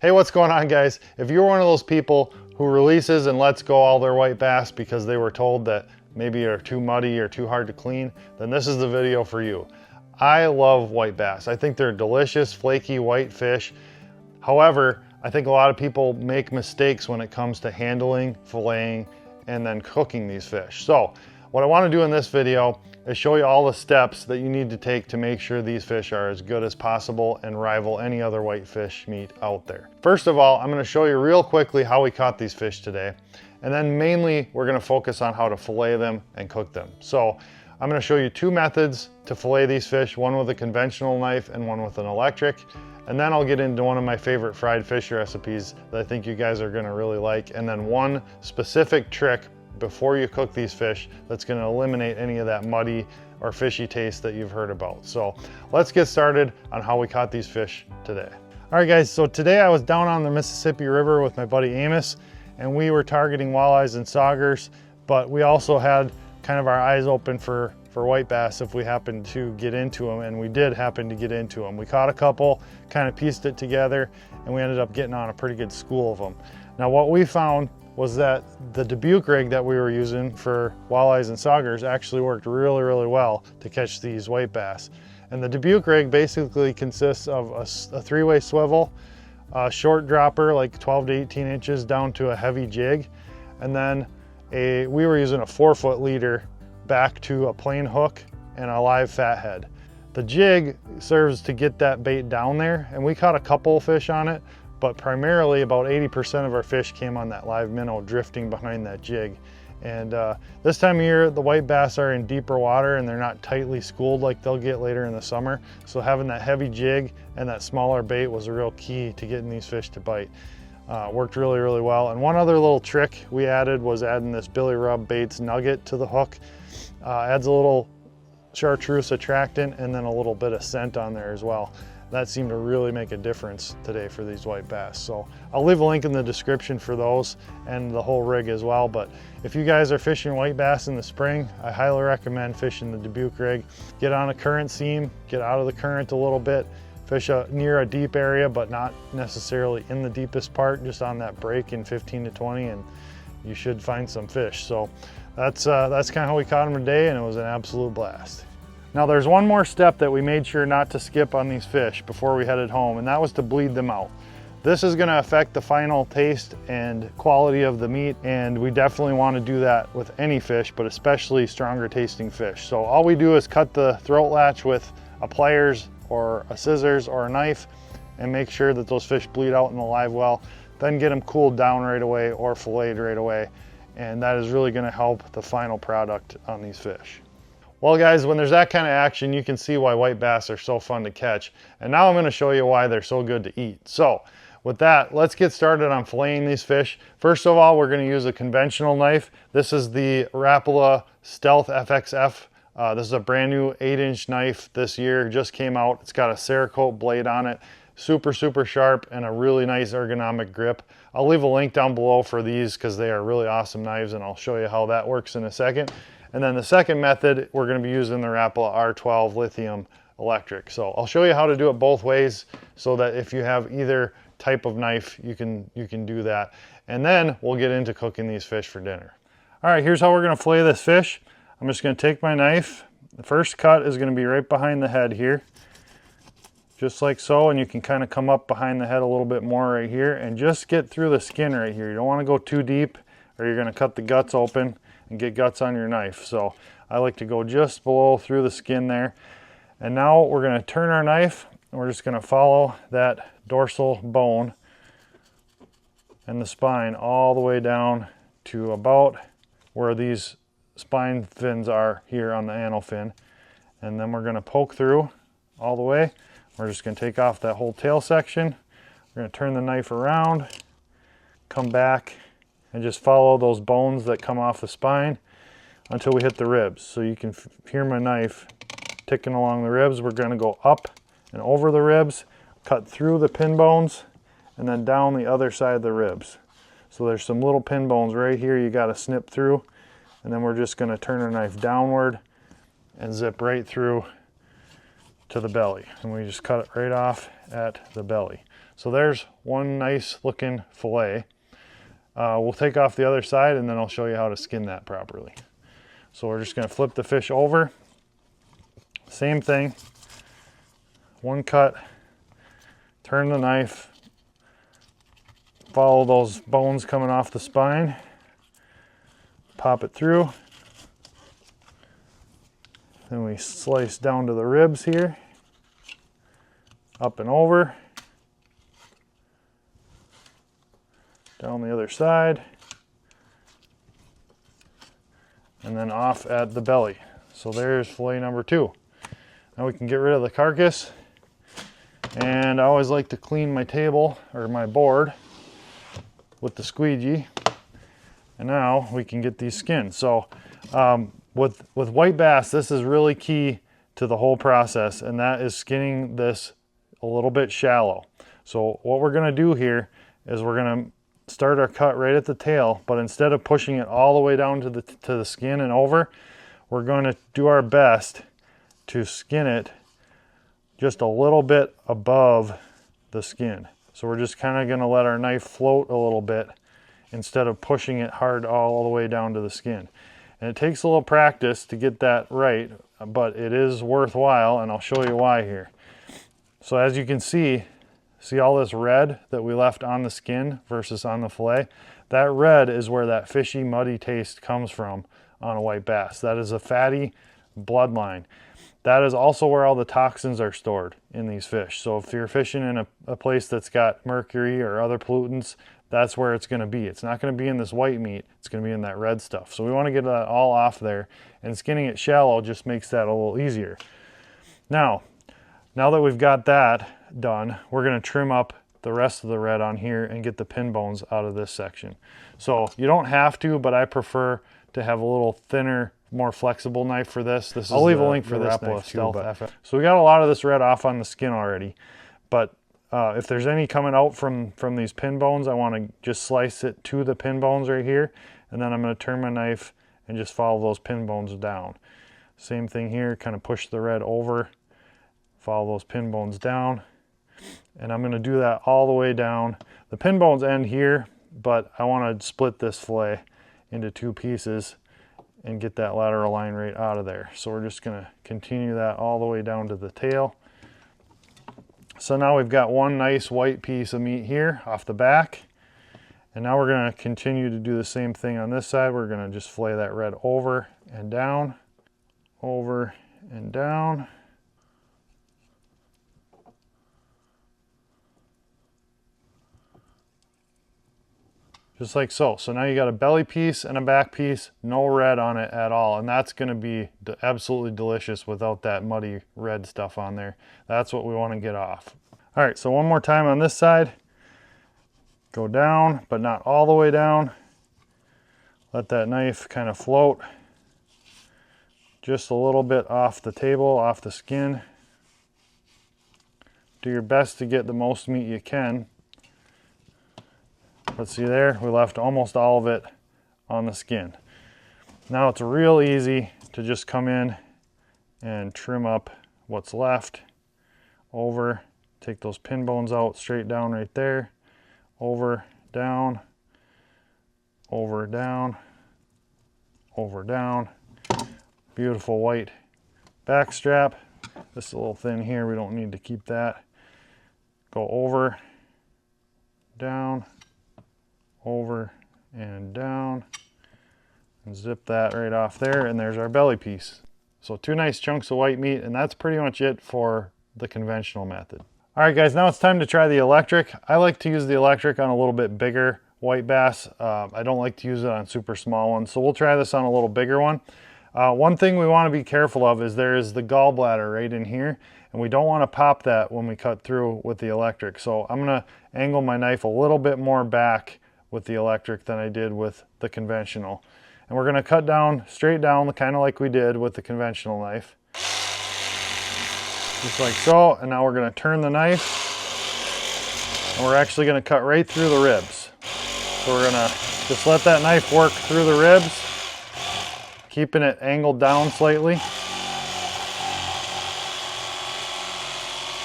Hey, what's going on, guys? If you're one of those people who releases and lets go all their white bass because they were told that maybe are too muddy or too hard to clean, then this is the video for you. I love white bass. I think they're delicious, flaky white fish. However, I think a lot of people make mistakes when it comes to handling, filleting, and then cooking these fish. So what I want to do in this video is show you all the steps that you need to take to make sure these fish are as good as possible and rival any other whitefish meat out there. First of all, I'm going to show you real quickly how we caught these fish today. And then mainly we're going to focus on how to fillet them and cook them. So I'm going to show you two methods to fillet these fish, one with a conventional knife and one with an electric. And then I'll get into one of my favorite fried fish recipes that I think you guys are going to really like. And then one specific trick before you cook these fish that's going to eliminate any of that muddy or fishy taste that you've heard about. So let's get started on how we caught these fish today. All right, guys, so today I was down on the Mississippi River with my buddy Amos, and we were targeting walleyes and saugers, but we also had kind of our eyes open for white bass if we happened to get into them, and we did happen to get into them. We caught a couple, kind of pieced it together, and we ended up getting on a pretty good school of them. Now what we found was that the Dubuque rig that we were using for walleyes and saugers actually worked really, really well to catch these white bass. And the Dubuque rig basically consists of a three-way swivel, a short dropper like 12 to 18 inches down to a heavy jig, and then we were using a 4-foot leader back to a plain hook and a live fathead. The jig serves to get that bait down there, and we caught a couple fish on it, but primarily about 80% of our fish came on that live minnow drifting behind that jig. And this time of year, the white bass are in deeper water and they're not tightly schooled like they'll get later in the summer. So having that heavy jig and that smaller bait was a real key to getting these fish to bite. Worked really, really well. And one other little trick we added was adding this Billy Rub Baits nugget to the hook. Adds a little chartreuse attractant and then a little bit of scent on there as well. That seemed to really make a difference today for these white bass. So I'll leave a link in the description for those and the whole rig as well. But if you guys are fishing white bass in the spring, I highly recommend fishing the Dubuque rig. Get on a current seam, get out of the current a little bit, fish near a deep area, but not necessarily in the deepest part, just on that break in 15 to 20, and you should find some fish. So that's kind of how we caught them today, and it was an absolute blast. Now there's one more step that we made sure not to skip on these fish before we headed home, and that was to bleed them out. This is going to affect the final taste and quality of the meat, and we definitely want to do that with any fish, but especially stronger tasting fish. So all we do is cut the throat latch with a pliers or a scissors or a knife and make sure that those fish bleed out in the live well, then get them cooled down right away or filleted right away, and that is really going to help the final product on these fish. Well, guys, when there's that kind of action, you can see why white bass are so fun to catch. And now I'm going to show you why they're so good to eat. So with that, let's get started on filleting these fish. First of all, we're going to use a conventional knife. This is the Rapala Stealth FXF. This is a brand new 8-inch knife this year, just came out. It's got a Cerakote blade on it. Super, super sharp and a really nice ergonomic grip. I'll leave a link down below for these because they are really awesome knives, and I'll show you how that works in a second. And then the second method, we're going to be using the Rapala R12 lithium electric. So I'll show you how to do it both ways so that if you have either type of knife, you can do that. And then we'll get into cooking these fish for dinner. All right, here's how we're going to fillet this fish. I'm just going to take my knife. The first cut is going to be right behind the head here, just like so. And you can kind of come up behind the head a little bit more right here and just get through the skin right here. You don't want to go too deep or you're going to cut the guts open and get guts on your knife. So I like to go just below through the skin there. And now we're going to turn our knife and we're just going to follow that dorsal bone and the spine all the way down to about where these spine fins are here on the anal fin. And then we're going to poke through all the way. We're just going to take off that whole tail section. We're going to turn the knife around, come back, and just follow those bones that come off the spine until we hit the ribs. So you can hear my knife ticking along the ribs. We're going to go up and over the ribs, cut through the pin bones, and then down the other side of the ribs. So there's some little pin bones right here you got to snip through, and then we're just going to turn our knife downward and zip right through to the belly. And we just cut it right off at the belly. So there's one nice looking fillet. We'll take off the other side and then I'll show you how to skin that properly. So we're just going to flip the fish over. Same thing. One cut. Turn the knife. Follow those bones coming off the spine. Pop it through. Then we slice down to the ribs here. Up and over. Down the other side. And then off at the belly. So there's fillet number 2. Now we can get rid of the carcass. And I always like to clean my table or my board with the squeegee. And now we can get these skinned. So with white bass, this is really key to the whole process, and that is skinning this a little bit shallow. So what we're gonna do here is we're gonna start our cut right at the tail, but instead of pushing it all the way down to the skin and over, we're going to do our best to skin it just a little bit above the skin. So we're just kind of going to let our knife float a little bit instead of pushing it hard all the way down to the skin. And it takes a little practice to get that right, but it is worthwhile, and I'll show you why here. So as you can see all this red that we left on the skin versus on the fillet? That red is where that fishy, muddy taste comes from on a white bass. That is a fatty bloodline. That is also where all the toxins are stored in these fish. So if you're fishing in a place that's got mercury or other pollutants, that's where it's going to be. It's not going to be in this white meat. It's going to be in that red stuff. So we want to get that all off there, and skinning it shallow just makes that a little easier. Now that we've got that done, we're going to trim up the rest of the red on here and get the pin bones out of this section. So you don't have to, but I prefer to have a little thinner, more flexible knife for this. I'll leave a link for this knife too. So we got a lot of this red off on the skin already, but if there's any coming out from these pin bones, I want to just slice it to the pin bones right here, and then I'm going to turn my knife and just follow those pin bones down. Same thing here, kind of push the red over, follow those pin bones down, and I'm going to do that all the way down. The pin bones end here, but I want to split this fillet into 2 pieces and get that lateral line right out of there. So we're just going to continue that all the way down to the tail. So now we've got one nice white piece of meat here off the back, and now we're going to continue to do the same thing on this side. We're going to just fillet that red over and down, over and down. Just like so. So now you got a belly piece and a back piece, no red on it at all. And that's going to be absolutely delicious without that muddy red stuff on there. That's what we want to get off. All right, so one more time on this side. Go down, but not all the way down. Let that knife kind of float just a little bit off the table, off the skin. Do your best to get the most meat you can. Let's see there, we left almost all of it on the skin. Now it's real easy to just come in and trim up what's left. Over, take those pin bones out straight down right there. Over, down, over, down, over, down. Beautiful white back strap. This is a little thin here, we don't need to keep that. Go over, down, over and down, and zip that right off there, and there's our belly piece. So 2 nice chunks of white meat, and that's pretty much it for the conventional method. All right guys, now it's time to try the electric. I like to use the electric on a little bit bigger white bass. I don't like to use it on super small ones, so we'll try this on a little bigger one. One thing we want to be careful of is there is the gallbladder right in here, and we don't want to pop that when we cut through with the electric. So I'm going to angle my knife a little bit more back with the electric than I did with the conventional. And we're going to cut down, straight down, kind of like we did with the conventional knife. Just like so, and now we're going to turn the knife, and we're actually going to cut right through the ribs. So we're going to just let that knife work through the ribs, keeping it angled down slightly.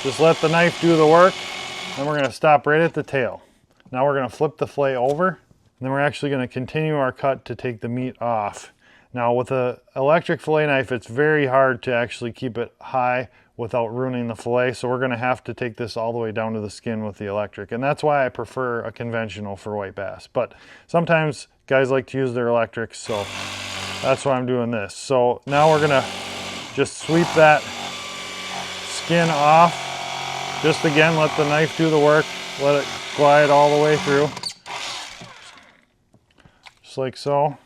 Just let the knife do the work. Then we're going to stop right at the tail. Now we're going to flip the fillet over, and then we're actually going to continue our cut to take the meat off. Now with an electric fillet knife, it's very hard to actually keep it high without ruining the fillet, so we're going to have to take this all the way down to the skin with the electric, and that's why I prefer a conventional for white bass. But sometimes guys like to use their electrics, so that's why I'm doing this. So now we're going to just sweep that skin off. Just again, let the knife do the work, let it glide all the way through, just like so.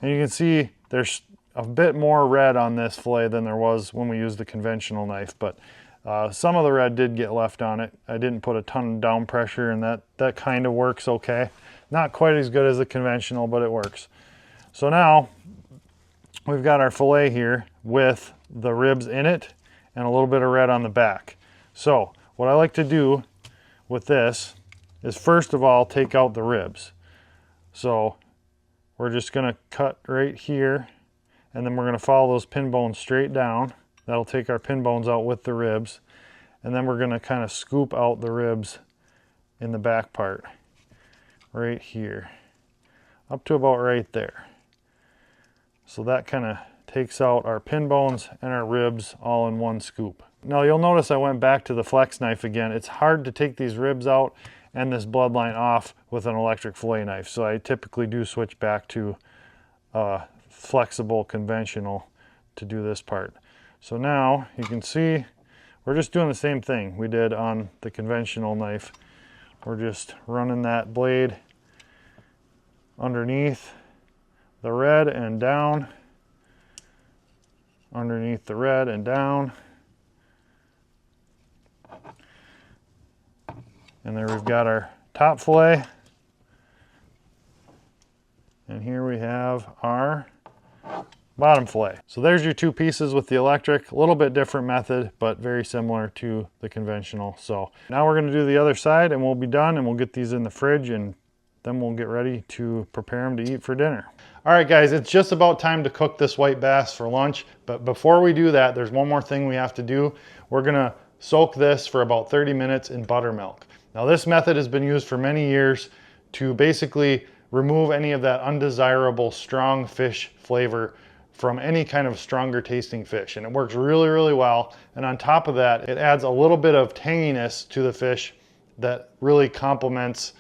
And you can see there's a bit more red on this fillet than there was when we used the conventional knife, but some of the red did get left on it. I didn't put a ton of down pressure, and that kind of works okay. Not quite as good as the conventional, but it works. So now we've got our fillet here with the ribs in it and a little bit of red on the back. So what I like to do with this is first of all take out the ribs. So we're just going to cut right here, and then we're going to follow those pin bones straight down. That'll take our pin bones out with the ribs, and then we're going to kind of scoop out the ribs in the back part right here up to about right there. So that kind of takes out our pin bones and our ribs all in one scoop. Now you'll notice I went back to the flex knife again. It's hard to take these ribs out and this bloodline off with an electric fillet knife, so I typically do switch back to flexible conventional to do this part. So now you can see we're just doing the same thing we did on the conventional knife. We're just running that blade underneath the red and down, underneath the red and down. And there we've got our top fillet. And here we have our bottom fillet. So there's your two pieces with the electric. A little bit different method, but very similar to the conventional. So now we're going to do the other side, and we'll be done, and we'll get these in the fridge, and then we'll get ready to prepare them to eat for dinner. All right, guys, it's just about time to cook this white bass for lunch. But before we do that, there's one more thing we have to do. We're going to soak this for about 30 minutes in buttermilk. Now this method has been used for many years to basically remove any of that undesirable strong fish flavor from any kind of stronger tasting fish, and it works really, really well. And on top of that, it adds a little bit of tanginess to the fish that really complements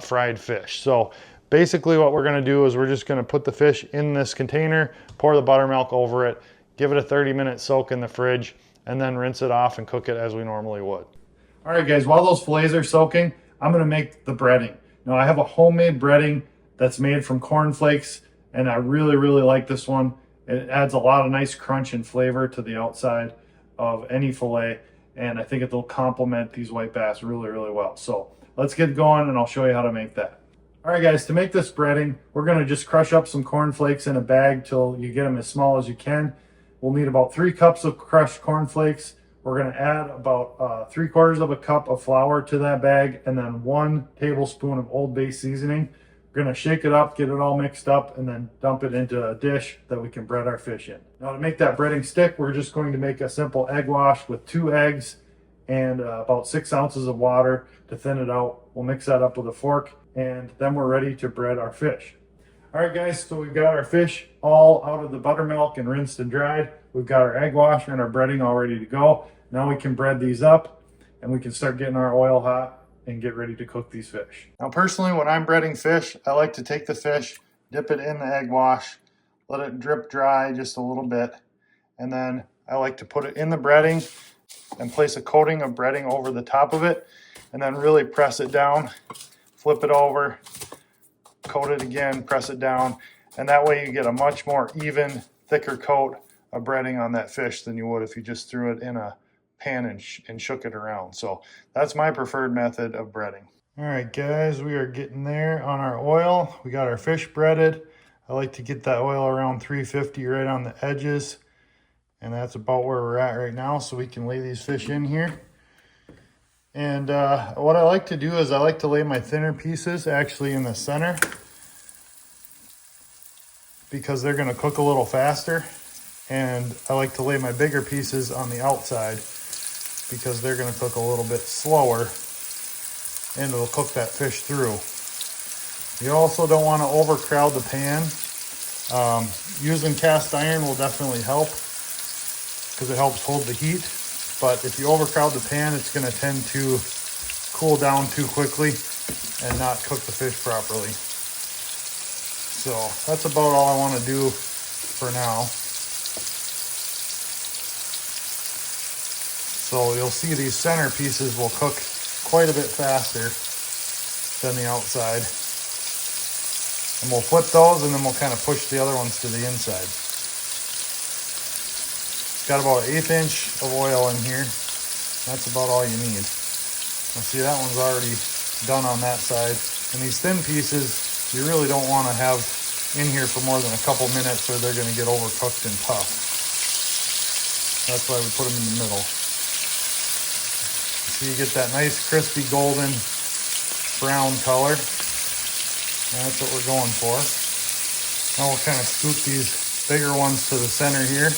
fried fish. So basically what we're going to do is we're just going to put the fish in this container, pour the buttermilk over it, give it a 30-minute soak in the fridge, and then rinse it off and cook it as we normally would. All right, guys, while those fillets are soaking, I'm going to make the breading. Now I have a homemade breading that's made from corn flakes, and I really, really like this one. It adds a lot of nice crunch and flavor to the outside of any fillet, and I think it'll complement these white bass really, really well. So let's get going, and I'll show you how to make that. All right, guys, to make this breading, we're going to just crush up some corn flakes in a bag till you get them as small as you can. We'll need about 3 cups of crushed corn flakes. We're going to add about 3/4 of a cup of flour to that bag, and then 1 tablespoon of Old Bay seasoning. We're going to shake it up, get it all mixed up, and then dump it into a dish that we can bread our fish in. Now to make that breading stick, we're just going to make a simple egg wash with 2 eggs and about 6 ounces of water to thin it out. We'll mix that up with a fork, and then we're ready to bread our fish. All right, guys, so we've got our fish all out of the buttermilk and rinsed and dried. We've got our egg wash and our breading all ready to go. Now we can bread these up, and we can start getting our oil hot and get ready to cook these fish. Now personally, when I'm breading fish, I like to take the fish, dip it in the egg wash, let it drip dry just a little bit, and then I like to put it in the breading and place a coating of breading over the top of it, and then really press it down, flip it over, coat it again, press it down, and that way you get a much more even, thicker coat of breading on that fish than you would if you just threw it in a pan and shook it around. So that's my preferred method of breading. All right, guys, we are getting there on our oil. We got our fish breaded. I like to get that oil around 350 right on the edges, and that's about where we're at right now, so we can lay these fish in here. And what I like to do is I like to lay my thinner pieces actually in the center, because they're going to cook a little faster, and I like to lay my bigger pieces on the outside because they're going to cook a little bit slower and it'll cook that fish through. You also don't want to overcrowd the pan. Using cast iron will definitely help because it helps hold the heat. But if you overcrowd the pan, it's going to tend to cool down too quickly and not cook the fish properly. So that's about all I want to do for now. So you'll see these center pieces will cook quite a bit faster than the outside. And we'll flip those and then we'll kind of push the other ones to the inside. Got about 1/8 inch of oil in here. That's about all you need. Now see, that one's already done on that side. And these thin pieces, you really don't want to have in here for more than a couple minutes or they're going to get overcooked and tough. That's why we put them in the middle. So you get that nice crispy golden brown color. That's what we're going for. Now we'll kind of scoot these bigger ones to the center here.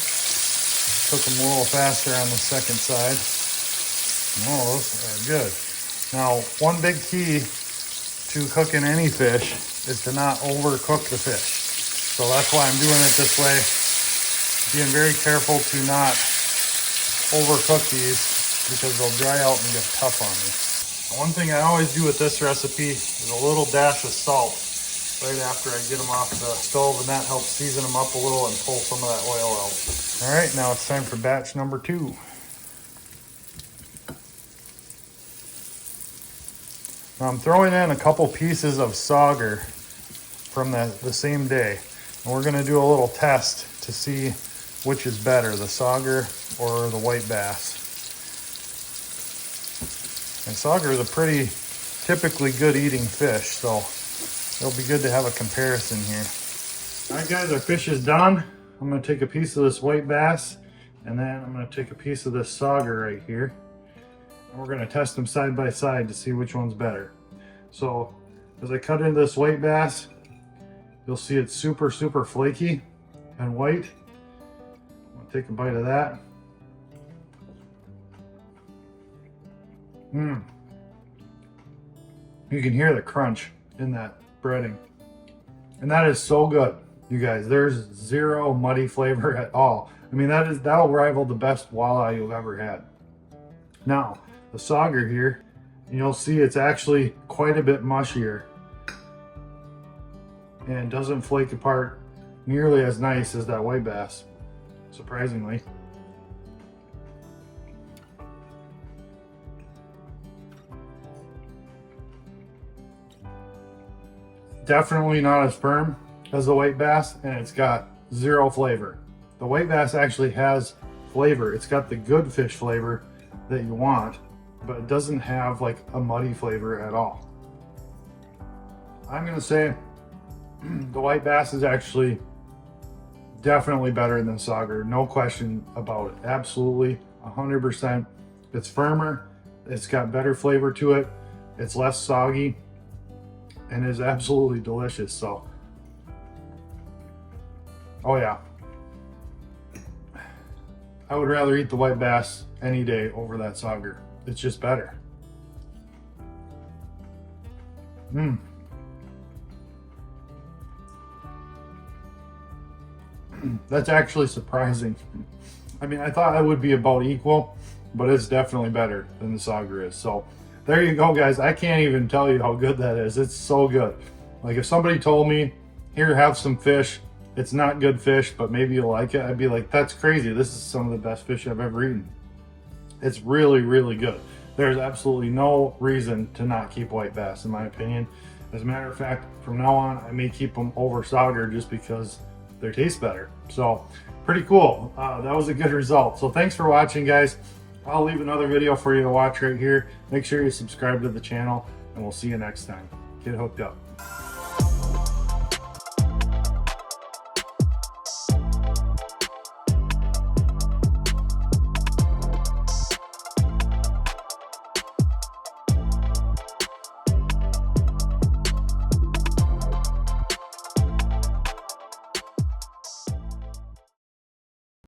Cook them a little faster on the second side. Oh, those are good. Now, one big key to cooking any fish is to not overcook the fish. So that's why I'm doing it this way. Being very careful to not overcook these because they'll dry out and get tough on me. One thing I always do with this recipe is a little dash of salt right after I get them off the stove, and that helps season them up a little and pull some of that oil out. All right, now it's time for batch number 2. Now I'm throwing in a couple pieces of sauger from the same day. And we're gonna do a little test to see which is better, the sauger or the white bass. And sauger is a pretty typically good eating fish, so it'll be good to have a comparison here. All right guys, our fish is done. I'm gonna take a piece of this white bass and then I'm gonna take a piece of this sauger right here. And we're gonna test them side by side to see which one's better. So as I cut into this white bass, you'll see it's super flaky and white. I'm gonna take a bite of that. You can hear the crunch in that breading. And that is so good, you guys. There's zero muddy flavor at all. I mean, that'll rival the best walleye you've ever had. Now, the sauger here, you'll see it's actually quite a bit mushier and doesn't flake apart nearly as nice as that white bass, surprisingly. Definitely not as firm as the white bass, and it's got zero flavor. The white bass actually has flavor. It's got the good fish flavor that you want, but it doesn't have like a muddy flavor at all. I'm gonna say the white bass is actually definitely better than sauger, no question about it. Absolutely, 100%. It's firmer, it's got better flavor to it, it's less soggy, and is absolutely delicious. So, oh yeah, I would rather eat the white bass any day over that sauger. It's just better. That's actually surprising. I mean, I thought it would be about equal, but it's definitely better than the sauger is. So there you go, guys. I can't even tell you how good that is. It's so good. Like if somebody told me, here, have some fish, it's not good fish, but maybe you'll like it, I'd be like, that's crazy. This is some of the best fish I've ever eaten. It's really good. There's absolutely no reason to not keep white bass, in my opinion. As a matter of fact, from now on, I may keep them over sauger just because they taste better. So pretty cool. That was a good result. So thanks for watching, guys. I'll leave another video for you to watch right here. Make sure you subscribe to the channel, and we'll see you next time. Get hooked up.